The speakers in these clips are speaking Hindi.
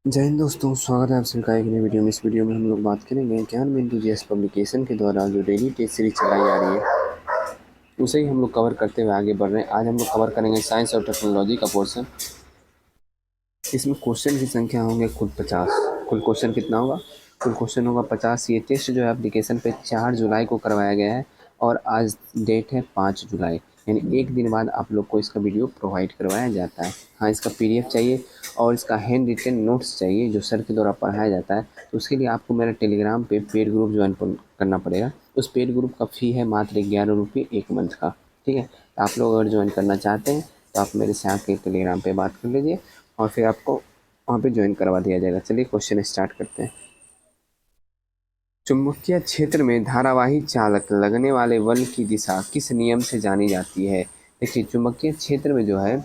जय हिंद दोस्तों, स्वागत है आप सभी का एक नई वीडियो में। इस वीडियो में हम लोग बात करेंगे ज्ञान बिंदु जीएस पब्लिकेशन के द्वारा जो डेली टेस्ट सीरीज चलाई जा रही है उसे ही हम लोग कवर करते हुए आगे बढ़ रहे हैं। आज हम लोग कवर करेंगे साइंस और टेक्नोलॉजी का पोर्शन। इसमें क्वेश्चन की संख्या होंगे कुल 50। कुल क्वेश्चन कितना होगा? कुल क्वेश्चन होगा 50। ये टेस्ट जो है एप्लीकेशन पे 4 जुलाई को करवाया गया है और आज डेट है 5 जुलाई, यानी एक दिन बाद आप लोग को इसका वीडियो प्रोवाइड करवाया जाता है। हाँ, इसका पीडीएफ चाहिए और इसका हैंड रिटन नोट्स चाहिए जो सर के द्वारा पढ़ाया जाता है। तो उसके लिए आपको मेरा टेलीग्राम पे पेड ग्रुप ज्वाइन करना पड़ेगा। उस पेड ग्रुप का फ़ी है मात्र 11 रुपये 1 मंथ का। ठीक है, तो आप लोग अगर ज्वाइन करना चाहते हैं तो आप मेरे से आके टेलीग्राम पे बात कर लीजिए और फिर आपको वहाँ पे ज्वाइन करवा दिया जाएगा। चलिए क्वेश्चन स्टार्ट करते हैं। चुंबकीय क्षेत्र में धारावाही चालक लगने वाले बल की दिशा किस नियम से जानी जाती है? देखिए, चुंबकीय क्षेत्र में जो है,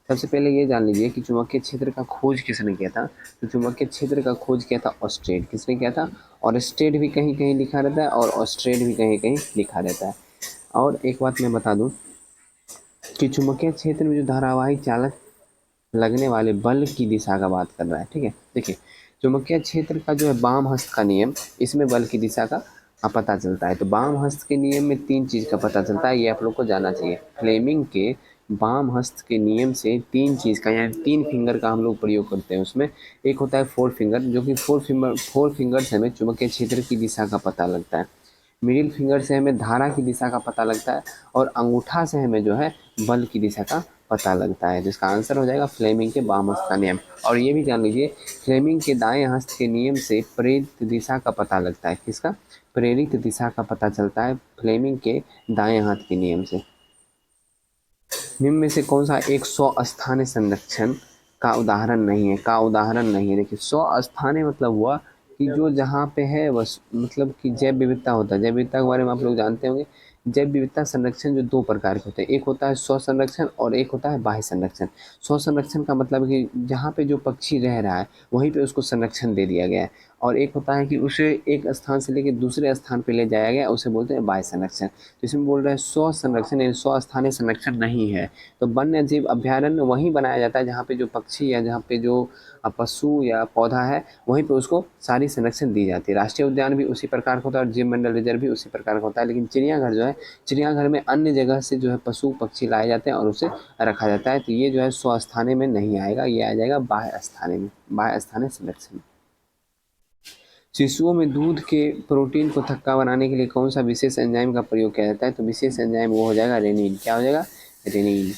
सबसे पहले ये जान लीजिए कि चुंबकीय क्षेत्र का खोज किसने किया था। तो चुंबकीय क्षेत्र का खोज किया था ऑस्टेड। किसने किया था? और स्टेड भी कहीं कहीं लिखा रहता है और ऑस्ट्रेड भी कहीं कहीं लिखा रहता है। और एक बात मैं बता दूं कि चुंबकीय क्षेत्र में जो धारावाही चालक लगने वाले बल की दिशा का बात कर रहा है। ठीक है, देखिए, चुंबकीय क्षेत्र का जो है वाम हस्त का नियम, इसमें बल की दिशा का पता चलता है। तो वाम हस्त के नियम में 3 चीज़ का पता चलता है, ये आप लोग को जानना चाहिए। फ्लेमिंग के वाम हस्त के नियम से 3 चीज़ का, यानी 3 फिंगर का हम लोग प्रयोग करते हैं उसमें। एक होता है 4 फिंगर, जो कि 4 फिंगर से हमें चुंबकीय क्षेत्र की दिशा का पता लगता है। मिडिल फिंगर से हमें धारा की दिशा का पता लगता है और अंगूठा से हमें जो है बल की दिशा का पता लगता है, जिसका आंसर हो जाएगा फ्लेमिंग के वाम हस्त का नियम। और ये भी जान लीजिए, फ्लेमिंग के दाएं हस्त के नियम से प्रेरित दिशा का पता लगता है। किसका? प्रेरित दिशा का पता चलता है फ्लेमिंग के दाएं हाथ के नियम से। निम्न में से कौन सा एक स्व स्थानीय संरक्षण का उदाहरण नहीं है? देखिए, स्व स्थानीय मतलब हुआ कि जो जहाँ पे है बस, मतलब कि जैव विविधता होता है। जैव विविधता के बारे में आप लोग जानते होंगे। जैव विविधता संरक्षण जो 2 प्रकार के होते हैं, एक होता है स्व संरक्षण और एक होता है बाह्य संरक्षण। स्व संरक्षण का मतलब है कि जहाँ पे जो पक्षी रह रहा है वहीं पे उसको संरक्षण दे दिया गया है, और एक होता है कि उसे एक स्थान से लेकर दूसरे स्थान पे ले जाया गया, उसे बोलते हैं बाह्य संरक्षण। तो इसमें बोल रहे हैं स्व संरक्षण, यानी स्व स्थानीय संरक्षण नहीं है। तो वन्य जीव अभ्यारण्य वहीं बनाया जाता है जहाँ पे जो पक्षी या जहाँ पे जो पशु या पौधा है वहीं पे उसको सारी संरक्षण दी जाती है। राष्ट्रीय उद्यान भी उसी प्रकार का होता है और जीव मंडल रिजर्व भी उसी प्रकार का होता है। लेकिन चिड़ियाघर जो है, चिड़ियाघर में अन्य जगह से जो है पशु पक्षी लाए जाते हैं और उसे रखा जाता है। तो ये जो है स्व स्थानीय में नहीं आएगा, ये आ जाएगा बाह्य स्थानीय में, बाह्य स्थानीय संरक्षण। शिशुओं में दूध के प्रोटीन को थक्का बनाने के लिए कौन सा विशेष एंजाइम का प्रयोग किया जाता है? तो विशेष एंजाइम वो हो जाएगा रेनिन। क्या हो जाएगा? रेनिन।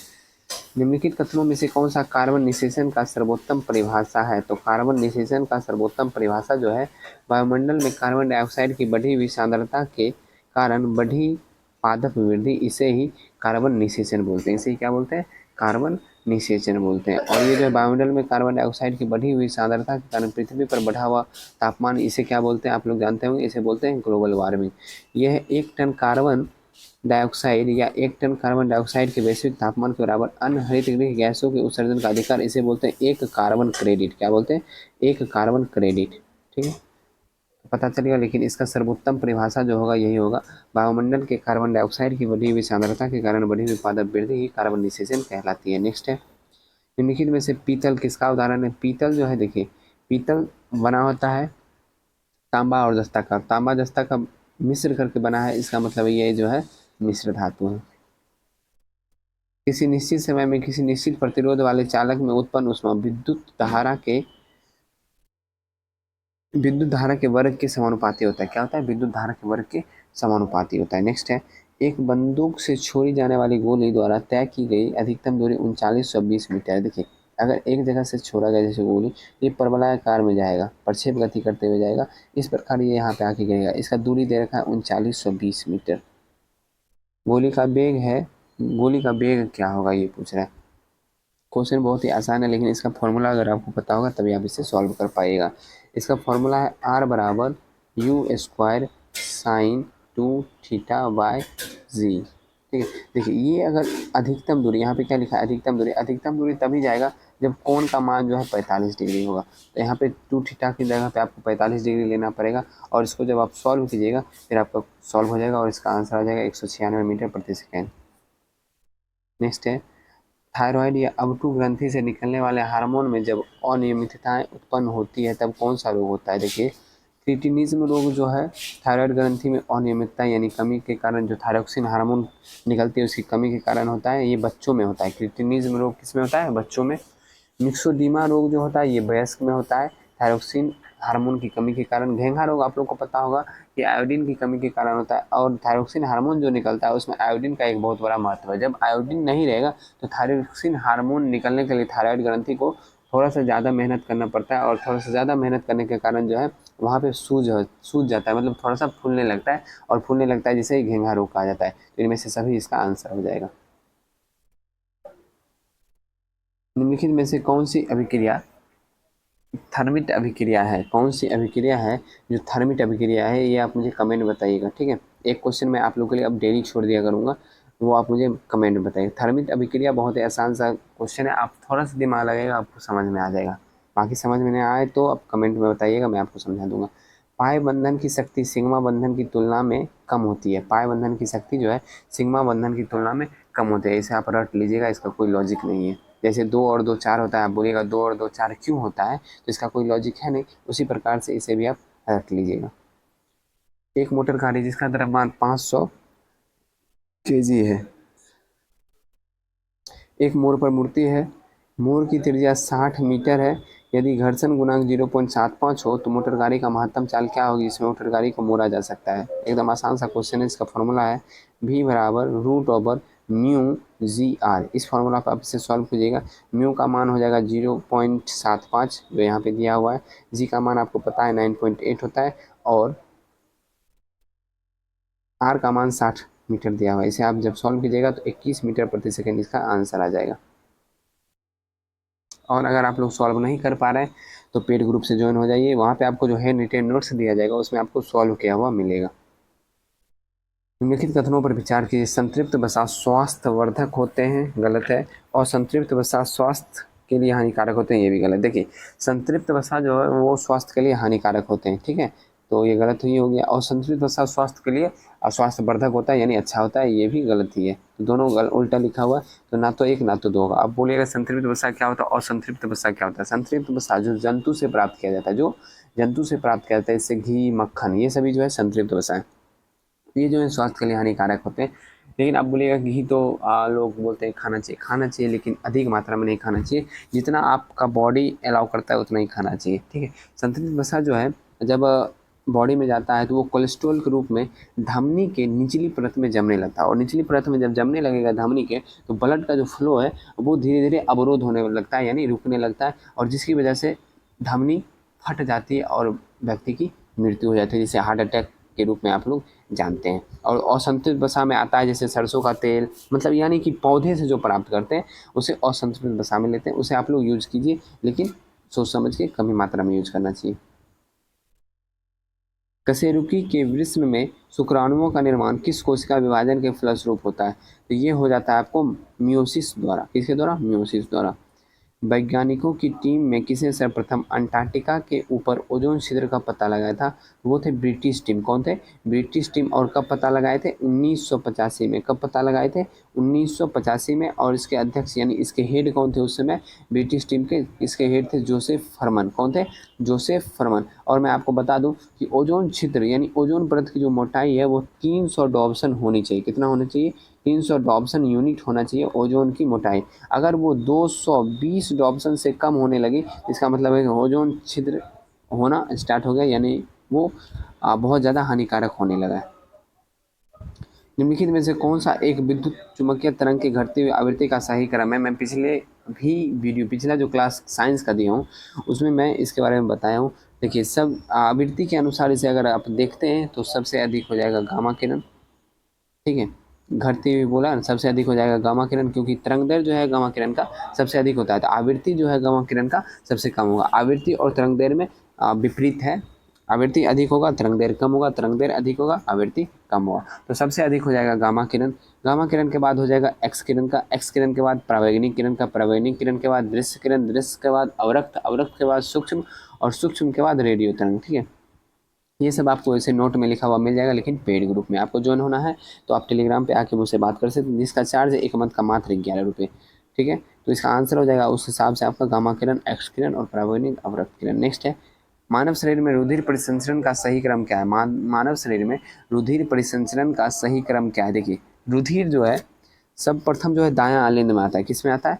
निम्नलिखित कथनों में से कौन सा कार्बन निषेचन का सर्वोत्तम परिभाषा है? तो कार्बन निषेचन का सर्वोत्तम परिभाषा जो है, वायुमंडल में कार्बन डाइऑक्साइड की बढ़ी हुई सांद्रता के कारण बढ़ी पादप वृद्धि, इसे ही कार्बन निषेचन बोलते हैं। इसे ही क्या बोलते हैं? कार्बन निषेचन बोलते हैं। और ये जो है वायुमंडल में कार्बन डाइऑक्साइड की बढ़ी हुई सांद्रता के कारण पृथ्वी पर बढ़ा हुआ तापमान, इसे क्या बोलते हैं? आप लोग जानते होंगे, इसे बोलते हैं ग्लोबल वार्मिंग। यह 1 टन कार्बन डाइऑक्साइड या 1 टन कार्बन डाइऑक्साइड के वैश्विक तापमान के बराबर अन्य हरितगृह गैसों के उत्सर्जन का अधिकार, इसे बोलते हैं 1 कार्बन क्रेडिट। क्या बोलते हैं? 1 कार्बन क्रेडिट। ठीक है, पता चलेगा। लेकिन इसका सर्वोत्तम परिभाषा जो होगा यही होगा, वायुमंडल के कार्बन डाइऑक्साइड की बढ़ी हुई सांद्रता के कारण बढ़ी हुई पादप वृद्धि ही कार्बन निषेचन कहलाती है। नेक्स्ट है, निम्नलिखित में से पीतल किसका उदाहरण है? पीतल जो है, देखिए, पीतल बना होता है तांबा और जस्ता का, तांबा जस्ता का मिश्र करके बना है, इसका मतलब ये जो है मिश्र धातु है। किसी निश्चित समय में किसी निश्चित प्रतिरोध वाले चालक में उत्पन्न ऊष्मा विद्युत धारा के वर्ग के समानुपाती होता है। क्या होता है? विद्युत धारा के वर्ग के समानुपाती होता है। नेक्स्ट है, एक बंदूक से छोड़ी जाने वाली गोली द्वारा तय की गई अधिकतम दूरी 3920 मीटर है। देखिए, अगर एक जगह से छोड़ा गया जैसे गोली, ये परवलयाकार में जाएगा, प्रक्षेप गति करते हुए जाएगा, इस प्रकार ये यहाँ पे आके गिरेगा। इसका दूरी दे रखा है 3920 मीटर। गोली का वेग है, गोली का वेग क्या होगा ये पूछ रहा है। क्वेश्चन बहुत ही आसान है, लेकिन इसका फॉर्मूला अगर आपको पता होगा तभी आप इसे सॉल्व कर पाइएगा। इसका फॉर्मूला है R बराबर u square sine 2 theta by g. ठीक है, देखिए, ये अगर अधिकतम दूरी, यहाँ पे क्या लिखा है? अधिकतम दूरी। अधिकतम दूरी तभी जाएगा जब कोण का मान जो है 45 डिग्री होगा। तो यहाँ पे 2 थीटा की जगह पे आपको 45 डिग्री लेना पड़ेगा, और इसको जब आप सॉल्व कीजिएगा फिर आपका सॉल्व हो जाएगा और इसका आंसर आ जाएगा 196 मीटर प्रति सेकेंड। नेक्स्ट है, थायराइड या अवटु ग्रंथि से निकलने वाले हार्मोन में जब अनियमितताएं उत्पन्न होती है तब कौन सा रोग होता है? देखिए, क्रिटिनिज्म रोग जो है थायराइड ग्रंथि में अनियमितता यानी कमी के कारण जो थायरोक्सिन हार्मोन निकलती है उसकी कमी के कारण होता है। ये बच्चों में होता है। क्रिटिनिज्म रोग किसमें होता है? बच्चों में। मिक्सोडीमा रोग जो होता है ये वयस्क में होता है, थायरोक्सिन हार्मोन की कमी के कारण। घेंघा रोग आप लोग को पता होगा कि आयोडीन की कमी के कारण होता है, और थायरोक्सिन हार्मोन जो निकलता है उसमें आयोडीन का एक बहुत बड़ा महत्व है। जब आयोडीन नहीं रहेगा तो थायरोक्सिन हार्मोन निकलने के लिए थायराइड ग्रंथि को थोड़ा सा ज़्यादा मेहनत करना पड़ता है, और थोड़ा सा ज़्यादा मेहनत करने के कारण जो है वहाँ पे सूज जाता है, मतलब थोड़ा सा फूलने लगता है, और फूलने लगता है जिसे घेंघा रोग कहा जाता है। तो इनमें से सभी इसका आंसर हो जाएगा। निम्नलिखित में से कौन सी अभिक्रिया थर्मिट अभिक्रिया है? कौन सी अभिक्रिया है जो थर्मिट अभिक्रिया है? ये आप मुझे कमेंट बताइएगा, ठीक है। एक क्वेश्चन मैं आप लोगों के लिए अब डेली छोड़ दिया करूँगा, वो आप मुझे कमेंट बताइए। थर्मिट अभिक्रिया बहुत ही आसान सा क्वेश्चन है, आप थोड़ा सा दिमाग लगेगा आपको समझ में आ जाएगा। बाकी समझ में नहीं आए तो आप कमेंट में बताइएगा, मैं आपको समझा दूंगा। पाए बंधन की शक्ति सिग्मा बंधन की तुलना में कम होती है। पाए बंधन की शक्ति जो है सिग्मा बंधन की तुलना में कम होती है। इसे आप रट लीजिएगा, इसका कोई लॉजिक नहीं है। जैसे 2 और 2 4 होता है, आप बोलिएगा 2 और 2 4 क्यों होता है, तो इसका कोई लॉजिक है नहीं। उसी प्रकार से इसे भी आप रख लीजिएगा। एक मोटर गाड़ी जिसका द्रव्यमान 500 केजी है, एक मोड़ पर मुड़ती है। मोड़ की त्रिज्या 60 मीटर है। यदि घर्षण गुणांक 0.75 हो तो मोटर गाड़ी का महत्तम चाल क्या होगी? इसमें मोटर गाड़ी को मोड़ा जा सकता है। एकदम आसान सा क्वेश्चन है। इसका फॉर्मूला है v बराबर √μ/g/r। इस फॉर्मूला को आप इसे सॉल्व कीजिएगा। म्यू का मान हो जाएगा 0.75 जो यहाँ पे दिया हुआ है। जी का मान आपको पता है 9.8 होता है, और आर का मान 60 मीटर दिया हुआ है। इसे आप जब सॉल्व कीजिएगा तो 21 मीटर प्रति सेकंड इसका आंसर आ जाएगा। और अगर आप लोग सॉल्व नहीं कर पा रहे हैं तो पेड ग्रुप से ज्वाइन हो जाइए। वहाँ पे आपको जो हैंड रिटेन नोट्स दिया जाएगा उसमें आपको सॉल्व किया हुआ मिलेगा। निम्नलिखित कथनों पर विचार कीजिए। संतृप्त वसा स्वास्थ्यवर्धक होते हैं, गलत है। और संतृप्त वसा स्वास्थ्य के लिए हानिकारक होते हैं, ये भी गलत। देखिए, संतृप्त वसा जो है वो स्वास्थ्य के लिए हानिकारक होते हैं, ठीक है, तो ये गलत ही हो गया। और संतृप्त वसा स्वास्थ्य के लिए स्वास्थ्यवर्धक होता है यानी अच्छा होता है, ये भी गलत ही है। तो दोनों उल्टा लिखा हुआ है, तो ना तो एक ना तो दो होगा। अब बोलिएगा संतृप्त वसा क्या होता है और संतृप्त वसा क्या होता है? संतृप्त वसा जो जंतु से प्राप्त किया जाता है, जो जंतु से प्राप्त किया जाता है, इससे घी मक्खन ये सभी जो है संतृप्त वसा है। ये जो है स्वास्थ्य के लिए हानिकारक होते हैं। लेकिन आप बोलिएगा घी तो लोग बोलते हैं खाना चाहिए, लेकिन अधिक मात्रा में नहीं खाना चाहिए। जितना आपका बॉडी अलाउ करता है उतना ही खाना चाहिए, ठीक है। संतुलित वसा जो है जब बॉडी में जाता है तो वो कोलेस्ट्रॉल के रूप में धमनी के निचली परत में जमने लगता है, और निचली परत में जब जमने लगेगा धमनी के, तो ब्लड का जो फ्लो है वो धीरे धीरे अवरोध होने लगता है यानी रुकने लगता है, और जिसकी वजह से धमनी फट जाती है और व्यक्ति की मृत्यु हो जाती है, जिसे हार्ट अटैक के रूप में आप लोग जानते हैं। और असंतुलित वसा में आता है जैसे सरसों का तेल, मतलब यानी कि पौधे से जो प्राप्त करते हैं उसे असंतुलित वसा में लेते हैं। उसे आप लोग यूज कीजिए, लेकिन सोच समझ के कमी मात्रा में यूज करना चाहिए। कशेरुकी के वृषण में शुक्राणुओं का निर्माण किस कोशिका विभाजन के फलस्वरूप होता है? तो ये हो जाता है आपको मियोसिस द्वारा। किसके द्वारा? मियोसिस द्वारा। वैज्ञानिकों की टीम में किसने सर्वप्रथम अंटार्कटिका के ऊपर ओजोन छिद्र का पता लगाया था? वो थे ब्रिटिश टीम। कौन थे? British team. और कब पता लगाए थे? 1985 में। कब पता लगाए थे? 1985 में। और इसके अध्यक्ष यानी इसके हेड कौन थे उस समय? ब्रिटिश टीम के इसके हेड थे जोसेफ फरमान। कौन थे? जोसेफ फरमान। और मैं आपको बता दूं कि ओजोन छिद्र यानी ओजोन परत की जो मोटाई है वो 300 डॉप्सन होनी चाहिए। कितना होना चाहिए? 300 डॉप्सन यूनिट होना चाहिए ओजोन की मोटाई। अगर वो 220 डॉप्सन से कम होने लगी, इसका मतलब है कि ओजोन छिद्र होना स्टार्ट हो गया, यानी वो बहुत ज़्यादा हानिकारक होने लगा है। निम्नलिखित में से कौन सा एक विद्युत चुम्बकीय तरंग की घटती हुई आवृत्ति का सही क्रम है? मैं पिछला जो क्लास साइंस का दिया हूँ उसमें मैं इसके बारे में बताया हूँ। देखिए, सब आवृत्ति के अनुसार इसे अगर आप देखते हैं तो सबसे अधिक हो जाएगा गामा किरण, ठीक है। घटती हुई बोला ना, सबसे अधिक हो जाएगा गामा किरण, क्योंकि तरंग दैर्ध्य जो है गामा किरण का सबसे अधिक होता है। तो आवृत्ति जो है गामा किरण का सबसे कम होगा। आवृत्ति और तरंग दैर्ध्य में विपरीत है। आवृत्ति अधिक होगा, तरंग दैर्ध्य कम होगा। तरंग दैर्ध्य अधिक होगा, आवृत्ति कम होगा। तो सबसे अधिक हो जाएगा गामा किरण। गामा किरण के बाद हो जाएगा एक्स किरण का। एक्स किरण के बाद परावैंगिक किरण का। परावैंगिक किरण के बाद दृश्य किरण। दृश्य के बाद अवरक्त। अवरक्त के बाद सूक्ष्म, और सूक्ष्म के बाद रेडियो तरंग, ठीक है। ये सब आपको ऐसे नोट में लिखा हुआ मिल जाएगा, लेकिन पेड ग्रुप में आपको ज्वाइन होना है तो आप टेलीग्राम पे आके मुझसे बात कर सकते हैं, जिसका चार्ज है 1 मंथ का मात्र 11 रुपये, ठीक है। तो इसका आंसर हो जाएगा उस हिसाब से आपका गामा किरण, एक्स किरण और पराबैंगनी अवरक्त किरण। नेक्स्ट है, मानव शरीर में रुधिर परिसंचरण का सही क्रम क्या है? मानव शरीर में रुधिर परिसंचरण का सही क्रम क्या है? देखिए, रुधिर जो है सब प्रथम जो है दायां अलिंद में आता है। किस में आता है?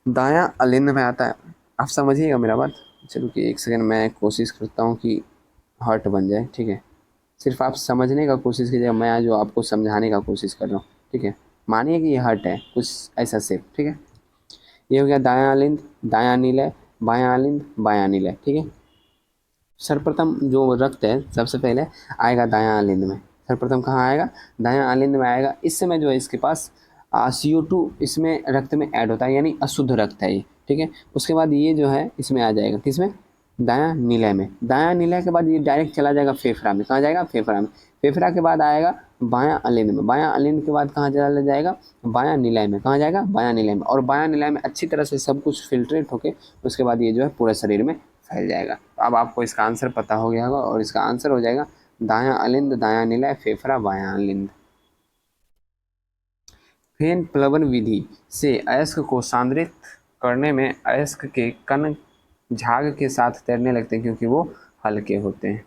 दायां अलिंद में आता है। आप समझिएगा मेरा बात। चलो कि एक सेकंड मैं कोशिश करता हूँ कि हर्ट बन जाए, ठीक है। सिर्फ आप समझने का कोशिश कीजिएगा, मैं जो आपको समझाने का कोशिश कर रहा हूँ, ठीक है। मानिए कि ये हर्ट है, कुछ ऐसा शेप, ठीक है। ये हो गया दायां अलिंद, दायां निलय, बायां अलिंद, बायां निलय, ठीक है। सर्वप्रथम जो रक्त है सबसे पहले आएगा दायां अलिंद में। सर्वप्रथम कहाँ आएगा? दायां अलिंद में आएगा। इस समय जो है इसके पास CO2 इसमें रक्त में ऐड होता है, यानी अशुद्ध रक्त है ये, ठीक है। उसके बाद ये जो है इसमें आ जाएगा, किसमें? दायां निलय में। दायां निलय के बाद ये डायरेक्ट चला जाएगा फेफड़ा में। कहाँ जाएगा? फेफड़ा में। फेफड़ा के बाद आएगा बायां अलिंद में। बायां अलिंद के बाद कहाँ चला जाएगा? बायां निलय में। कहाँ जाएगा? बायां निलय में। और बायां निलय में अच्छी तरह से सब कुछ फिल्ट्रेट होके उसके बाद ये जो है पूरे शरीर में फैल जाएगा। अब आपको इसका आंसर पता हो गया होगा और इसका आंसर हो जाएगा दायां अलिंद, दायां निलय, फेफड़ा, बायां अलिंद। फेन प्लवन विधि से अयस्क को सांद्रित करने में अयस्क के कण झाग के साथ तैरने लगते हैं क्योंकि वो हल्के होते हैं।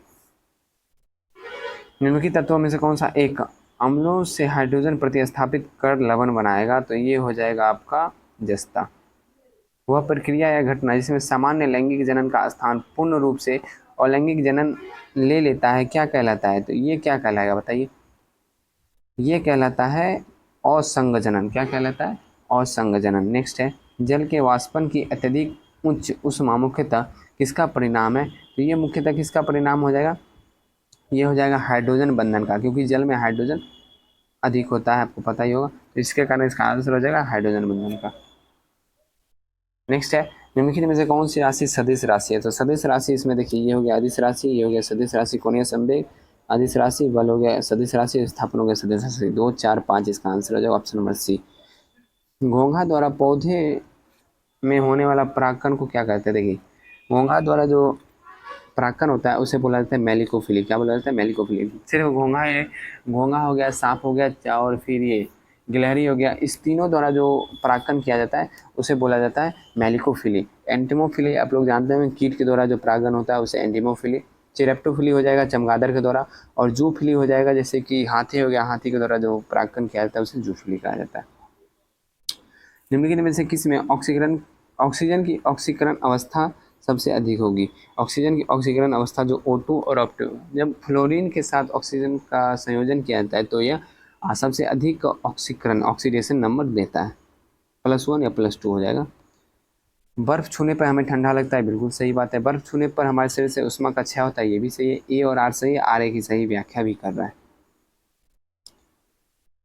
निम्नलिखित तत्वों में से कौन सा एक अम्लों से हाइड्रोजन प्रतिस्थापित कर लवण बनाएगा? तो ये हो जाएगा आपका जस्ता। वह प्रक्रिया या घटना जिसमें सामान्य लैंगिक जनन का स्थान पूर्ण रूप से अलैंगिक जनन ले लेता है क्या कहलाता है? तो ये क्या कहलाएगा बताइए? ये कहलाता है असंग जनन। क्या कहलाता है? असंग जनन। नेक्स्ट है, जल के वाष्पन की अत्यधिक उच्च उष्मा मुख्यतः किसका परिणाम है? तो ये मुख्यतः किसका परिणाम हो जाएगा? ये हो जाएगा हाइड्रोजन बंधन का, क्योंकि जल में हाइड्रोजन अधिक होता है, आपको पता ही होगा। तो इसके कारण इसका आंसर हो जाएगा हाइड्रोजन बंधन का। नेक्स्ट है, निम्नलिखित में से कौन सी राशि सदिश राशि है? तो सदिश राशि इसमें देखिए, ये हो गया अदिश राशि, ये हो गया सदिश राशि, कोणीय संवेग, अदिश राशि, बल हो गया सदिश राशि, विस्थापन हो गया सदिश राशि। 2, 4, 5 इसका आंसर हो जाएगा ऑप्शन नंबर सी। घोंघा द्वारा पौधे में होने वाला परागकण को क्या कहते हैं? देखिए, घोंघा द्वारा जो परागकण होता है उसे बोला जाता है मेलिकोफिली। क्या बोला जाता है? मेलिकोफिली। सिर्फ घोंघा है, घोंघा हो गया, सांप हो गया, और फिर ये गिलहरी हो गया, इस तीनों द्वारा जो परागकण किया जाता है उसे बोला जाता है मेलिकोफिली। एंटिमोफिली आप लोग जानते हैं, कीट के द्वारा जो परागन होता है उसे एंटिमोफिली। चिरेप्टोफिली हो जाएगा चमगादड़ के द्वारा, और जूफिली हो जाएगा जैसे कि हाथी हो गया, हाथी के द्वारा जो परागकण किया जाता है उसे जूफिली कहा जाता है। निम्नलिखित में से किस में ऑक्सीजन की ऑक्सीकरण अवस्था सबसे अधिक होगी? ऑक्सीजन की ऑक्सीकरण अवस्था जो O2 और O2, जब फ्लोरीन के साथ ऑक्सीजन का संयोजन किया जाता है तो यह सबसे अधिक ऑक्सीकरण ऑक्सीडेशन नंबर देता है। +1 या +2 हो जाएगा। बर्फ छूने पर हमें ठंडा लगता है, बिल्कुल सही बात है। बर्फ छूने पर हमारे शरीर से उष्मा का क्षय होता है, ये भी सही है। ए और आर सही है, आर ए की सही व्याख्या भी कर रहा है।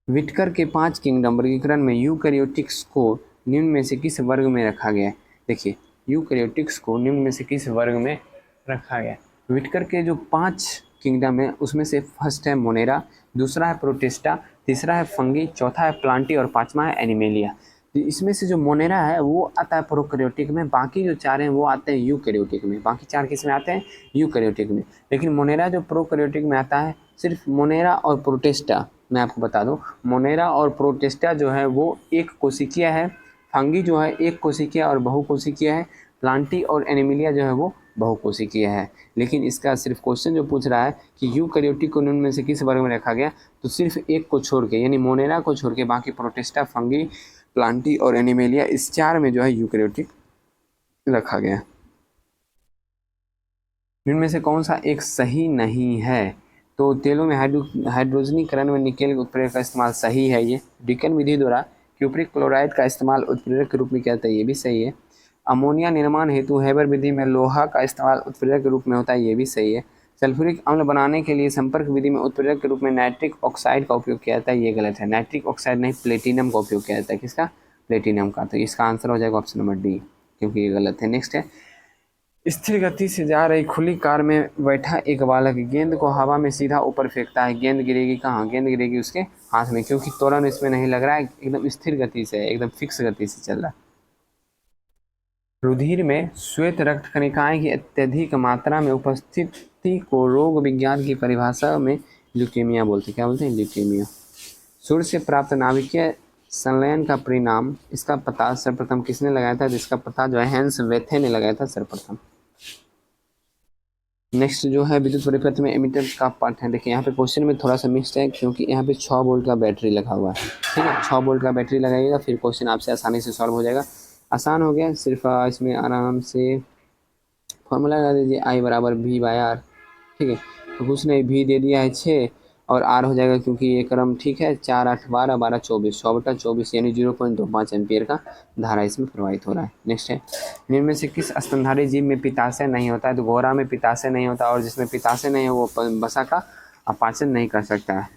विटकर के 5 किंगडम वर्गीकरण में यूकैरियोटिक्स को निम्न में से किस वर्ग में रखा गया है? देखिए, यूकैरियोटिक्स को निम्न में से किस वर्ग में रखा गया है? विटकर के जो 5 किंगडम है उसमें से फर्स्ट है मोनेरा, दूसरा है प्रोटिस्टा, तीसरा है फंगी, चौथा है प्लांटी और पांचवा है एनिमेलिया। तो इसमें से जो मोनेरा है वो आता है प्रोकैरियोटिक में, बाकी जो 4 हैं वो आते हैं यूकैरियोटिक में। बाकी 4 किस में आते हैं? यूकैरियोटिक में। लेकिन मोनेरा जो प्रोकैरियोटिक में आता है, सिर्फ मोनेरा और प्रोटिस्टा, मैं आपको बता दूं, मोनेरा और प्रोटिस्टा जो है वो एक कोशिकीय है, फंगी जो है एक कोशिकीय और बहुकोशिकीय है, प्लांटी और एनिमिलिया जो है वो बहुकोशिकीय है। लेकिन इसका सिर्फ क्वेश्चन जो पूछ रहा है कि यूकैरियोटिक को निम्न में से किस वर्ग में रखा गया, तो सिर्फ एक को छोड़ के, यानी मोनेरा को छोड़ के बाकी प्रोटिस्टा, फंगी, प्लांटी और एनिमेलिया, इस 4 में जो है यूकैरियोटिक रखा गया। इनमें से कौन सा एक सही नहीं है? तो तेलों में हाइड्रोजनीकरण में निकेल उत्प्रेरक का इस्तेमाल सही है। ये डिकन विधि द्वारा क्यूप्रिक क्लोराइड का इस्तेमाल उत्प्रेरक के रूप में किया जाता है, ये भी सही है। अमोनिया निर्माण हेतु हेबर विधि में लोहा का इस्तेमाल उत्प्रेरक के रूप में होता है, ये भी सही है। सल्फ्यूरिक अम्ल बनाने के लिए संपर्क विधि में उत्प्रेरक के रूप में नाइट्रिक ऑक्साइड का उपयोग किया जाता है, ये गलत है। नाइट्रिक ऑक्साइड नहीं, प्लेटिनम का उपयोग किया जाता है। किसका? प्लेटिनम का। तो इसका आंसर हो जाएगा ऑप्शन नंबर डी, क्योंकि ये गलत है। नेक्स्ट है, स्थिर गति से जा रही खुली कार में बैठा एक बालक गेंद को हवा में सीधा ऊपर फेंकता है, गेंद गिरेगी कहाँ? गेंद गिरेगी उसके हाथ में, क्योंकि त्वरण इसमें नहीं लग रहा है, एकदम स्थिर गति से, एकदम फिक्स गति से चल रहा है। रुधिर में श्वेत रक्त कणिकाएं की अत्यधिक मात्रा में उपस्थिति को रोग विज्ञान की परिभाषा में ल्यूकेमिया बोलते हैं। क्या बोलते हैं? ल्यूकेमिया। सूर्य से प्राप्त नाभिकीय संलयन का परिणाम, इसका पता सर्वप्रथम किसने लगाया था? जिसका पता जो है हैंस वेथे ने लगाया था सर्वप्रथम। नेक्स्ट जो है विद्युत परिपथ में एमीटर का पार्ट है। देखिए यहाँ पे क्वेश्चन में थोड़ा सा मिक्स्ड है क्योंकि यहाँ पे 6 वोल्ट का बैटरी लगा हुआ है। ठीक है, 6 वोल्ट का बैटरी लगाइएगा फिर क्वेश्चन आपसे आसानी से सॉल्व हो जाएगा। आसान हो गया, सिर्फ इसमें आराम से फॉर्मूला लगा दीजिए, आई बराबर वी बाय आर। ठीक है, तो कुछ नहीं, वी दे दिया है 6 और आर हो जाएगा क्योंकि ये क्रम ठीक है, 4 8 12 12 24, 100/24 यानी 0.25 एम्पियर का धारा इसमें प्रवाहित हो रहा है। नेक्स्ट है, निम्न में से किस स्तनधारी जीव में पित्ताशय नहीं होता है? तो घोड़ा में पित्ताशय नहीं होता और जिसमें पित्ताशय नहीं है वो वसा का अपाचन नहीं कर सकता है।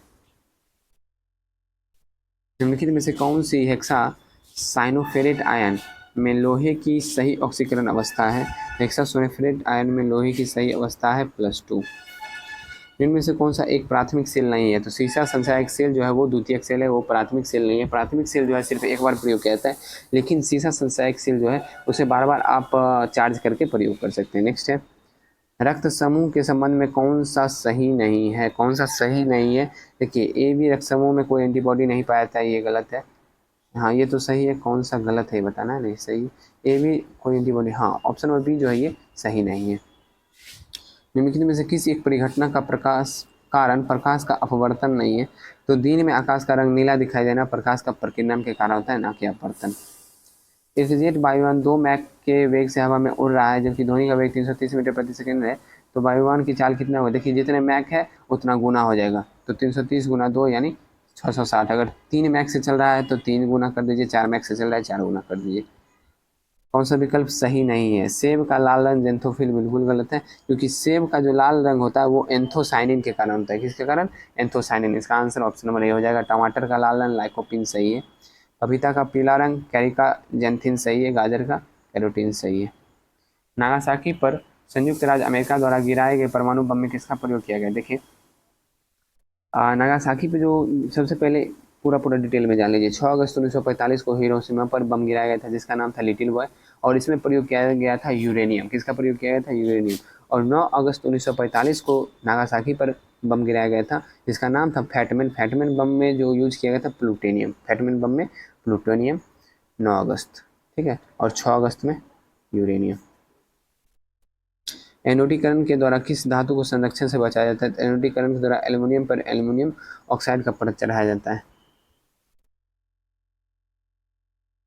निम्नलिखित में से कौन सी हेक्सा साइनोफेरेट आयन में लोहे की सही ऑक्सीकरण अवस्था है? हेक्सा सोनेफेरेट आयन में लोहे की सही अवस्था है +2। इनमें से कौन सा एक प्राथमिक सेल नहीं है? तो सीसा संचायक सेल जो है वो द्वितीयक सेल है, वो प्राथमिक सेल नहीं है। प्राथमिक सेल जो है सिर्फ एक बार प्रयोग किया जाता है, लेकिन सीसा संचायक सेल जो है उसे बार बार आप चार्ज करके प्रयोग कर सकते हैं। नेक्स्ट है, रक्त समूह के संबंध में कौन सा सही नहीं है? कौन सा सही नहीं है? देखिए, ए बी रक्त समूह में कोई एंटीबॉडी नहीं पाया था, ये गलत है। हाँ, ये तो सही है, कौन सा गलत है बताना है। नहीं सही, ए बी कोई एंटीबॉडी, हाँ ऑप्शन नंबर बी जो है ये सही नहीं है। निम्नलिखित में से किसी एक परिघटना का कारण प्रकाश का अपवर्तन नहीं है? तो दिन में आकाश का रंग नीला दिखाई देना प्रकाश का प्रकीर्णन के कारण होता है, ना कि अपवर्तन। जेट वायुयान 2 मैक के वेग से हवा में उड़ रहा है जबकि ध्वनि का वेग 330 मीटर प्रति सेकंड है, तो वायुयान की चाल कितना होगा? देखिए, जितने मैक है उतना गुना हो जाएगा, तो 330 गुना 2 यानी 660। अगर 3 मैक से चल रहा है तो 3 गुना कर दीजिए, 4 मैक से चल रहा है 4 गुना कर दीजिए। कौन सा विकल्प सही नहीं है? सेब का लाल रंग जेंथोफिल, बिल्कुल गलत है क्योंकि सेब का जो लाल रंग होता है वो एंथोसाइनिन के कारण होता है। किसके कारण? एंथोसाइनिन। इसका आंसर ऑप्शन नंबर ए हो जाएगा। टमाटर का लाल रंग लाइकोपिन सही है। पपीता का पीला रंग कैरिका जेंथिन सही है। गाजर का कैरोटीन सही है। नागासाकी पर संयुक्त राज्य अमेरिका द्वारा गिराए गए परमाणु बम में किसका प्रयोग किया गया? देखिए, नागासाकी पे जो सबसे पहले पूरा डिटेल में जान लीजिए। 6 अगस्त 1945 को हिरोशिमा पर बम गिराया गया था जिसका नाम था लिटिल बॉय, और इसमें प्रयोग किया गया था यूरेनियम। किसका प्रयोग किया गया था? यूरेनियम। और 9 अगस्त 1945 को नागासाकी पर बम गिराया गया था जिसका नाम था फैटमैन। फैटमैन बम में जो यूज किया गया था प्लूटोनियम। फैटमैन बम में प्लूटोनियम 9 अगस्त, ठीक है, और 6 अगस्त में यूरेनियम। एनोडीकरण के द्वारा किस धातु को संरक्षण से बचाया जाता है? एनोडीकरण के द्वारा एल्युमिनियम पर एल्युमिनियम ऑक्साइड का परत चढ़ाया जाता है।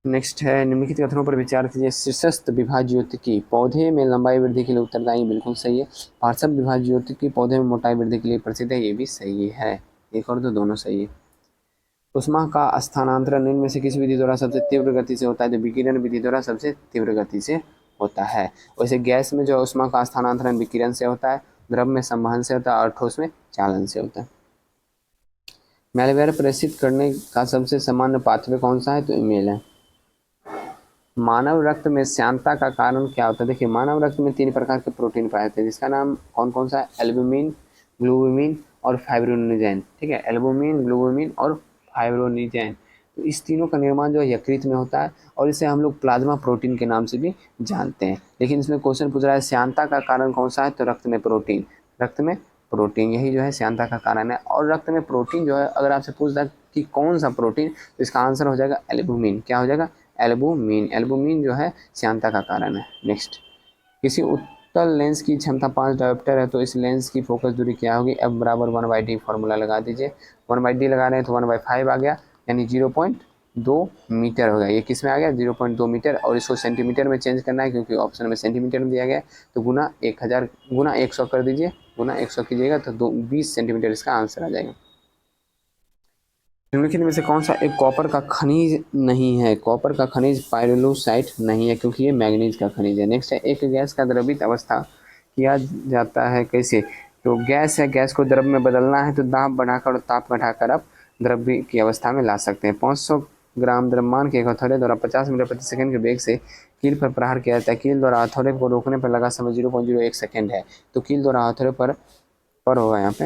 नेक्स्ट है, निम्नलिखित कथनों पर विचार कीजिए। शीर्षस्थ विभाज्योतिकी पौधे में लंबाई वृद्धि के लिए उत्तरदायी, बिल्कुल सही है। पार्श्व विभाज्योतिकी पौधे में मोटाई वृद्धि के लिए प्रसिद्ध है, ये भी सही है। एक और दो दोनों सही है। उष्मा का स्थानांतरण निम्न में से किस विधि द्वारा सबसे तीव्र गति से होता है? तो विकिरण विधि द्वारा सबसे तीव्र गति से होता है। वैसे गैस में जो उष्मा का स्थानांतरण विकिरण से होता है, द्रव में संवहन से होता है और ठोस में चालन से होता है। मैलवेयर प्रेषित करने का सबसे सामान्य पाथवे कौन सा है? तो ईमेल है। मानव रक्त में श्यानता का कारण क्या होता है? देखिए, मानव रक्त में 3 प्रकार के प्रोटीन पाए जाते हैं जिसका नाम कौन कौन सा है? एल्बुमिन, ग्लोबुमिन और फाइब्रोनिजेन। ठीक है, एल्बुमिन, ग्लोबुमिन और फाइब्रोनिजेन। तो इस तीनों का निर्माण जो है यकृत में होता है और इसे हम लोग प्लाज्मा प्रोटीन के नाम से भी जानते हैं। लेकिन इसमें क्वेश्चन पूछ रहा है श्यानता का कारण कौन सा है? तो रक्त में प्रोटीन। रक्त में प्रोटीन, यही जो है श्यानता का कारण है। और रक्त में प्रोटीन जो है अगर आपसे पूछता है कि कौन सा प्रोटीन, तो इसका आंसर हो जाएगा एल्बुमिन। क्या हो जाएगा? एल्बुमिन। एल्बुमिन जो है श्यानता का कारण है। नेक्स्ट, किसी उत्तल लेंस की क्षमता 5 डायोप्टर है तो इस लेंस की फोकस दूरी क्या होगी? F बराबर 1/d फॉर्मूला लगा दीजिए। 1/d लगा रहे हैं तो 1/5 आ गया यानी 0.2 मीटर हो गया। ये किस में आ गया? 0.2 मीटर। और इसको सेंटीमीटर में चेंज करना है क्योंकि ऑप्शन में सेंटीमीटर में दिया गया है, तो गुना 1000 गुना 100 कर दीजिए। गुना 100 कीजिएगा तो 20 सेंटीमीटर इसका आंसर आ जाएगा। निम्नलिखित में से कौन सा एक कॉपर का खनिज नहीं है? कॉपर का खनिज पाइरोलूसाइट नहीं है क्योंकि ये मैग्नीज का खनिज है। नेक्स्ट है, एक गैस का द्रवित अवस्था किया जाता है कैसे? तो गैस है, गैस को द्रव में बदलना है तो दाब बढ़ाकर और ताप घटाकर आप द्रव्य की अवस्था में ला सकते हैं। 500 ग्राम द्रव्यमान के एक हथौड़े द्वारा 50 मीटर प्रति सेकंड के वेग से कील पर प्रहार किया जाता है। कील द्वारा हथौड़े को रोकने पर लगा समय 0.01 सेकेंड है। तो कील द्वारा हथौड़े पर होगा, यहाँ पे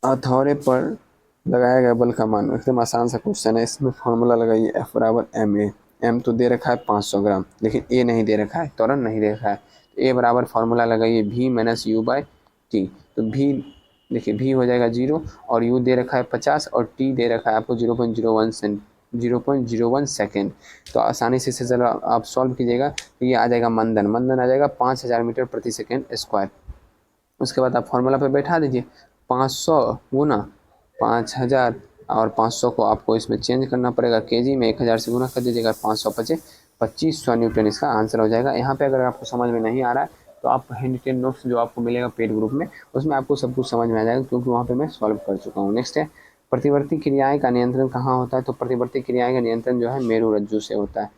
हथौड़े पर लगाया गया बल का मान। एकदम आसान सा क्वेश्चन है, इसमें फॉर्मूला लगाइए F बराबर ma। m तो दे रखा है 500 ग्राम, लेकिन a नहीं दे रखा है, त्वरण नहीं दे रखा है। तो a बराबर फॉर्मूला लगाइए v - u/t। तो v देखिए v हो जाएगा 0 और u दे रखा है 50 और t दे रखा है आपको 0.01 सेकेंड। तो आसानी से इसे जरा आप सॉल्व कीजिएगा तो ये आ जाएगा मंदन आ जाएगा 5000 मीटर प्रति सेकेंड स्क्वायर। उसके बाद आप फॉर्मूला पे बैठा दीजिए 500 गुना 5000 और 500 को आपको इसमें चेंज करना पड़ेगा केजी में, 1000 से गुना कर दीजिएगा, 500 पचे 2500 न्यूटन इसका आंसर हो जाएगा। यहाँ पे अगर आपको समझ में नहीं आ रहा है तो आप हैंड नोट्स जो आपको मिलेगा पेड ग्रुप में उसमें आपको सब कुछ समझ में आ जाएगा, क्योंकि वहाँ पे मैं सॉल्व कर चुका हूँ। नेक्स्ट है प्रतिवर्ती क्रियाएं का नियंत्रण कहाँ होता है, तो प्रतिवर्ती क्रियाएं का नियंत्रण जो है मेरु रज्जु से होता है।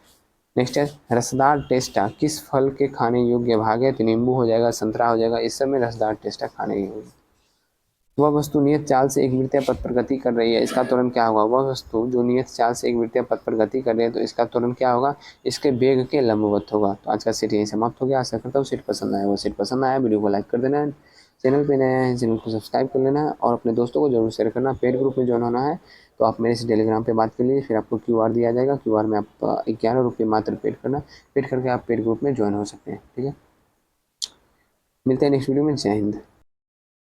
नेक्स्ट है रसदार टेस्टा किस फल के खाने योग्य भाग है, तो नींबू हो जाएगा, संतरा हो जाएगा, इस सब में रसदार टेस्टा खाने योग्य। वह वस्तु नियत चाल से एक वृत्तीय पथ पर गति कर रही है, इसका त्वरण क्या होगा। वह वस्तु जो नियत चाल से एक वृत्तीय पथ पर गति कर रही है तो इसका त्वरण क्या होगा, इसके वेग के लंबवत होगा। तो आज का सेट यहीं समाप्त हो गया। आशा करता हूँ सेट पसंद आया। वो सेट पसंद आया वीडियो को लाइक कर देना है, चैनल पे नया है चैनल को सब्सक्राइब कर लेना है और अपने दोस्तों को जरूर शेयर करना। पेड ग्रुप में ज्वाइन होना है तो आप मेरे से टेलीग्राम पे बात कर लीजिए, फिर आपको QR दिया जाएगा, QR में आप 11 रुपये मात्र पेड करना, पेड करके आप पेड ग्रुप में ज्वाइन हो सकते हैं। ठीक है, मिलते हैं नेक्स्ट वीडियो में। जय हिंद।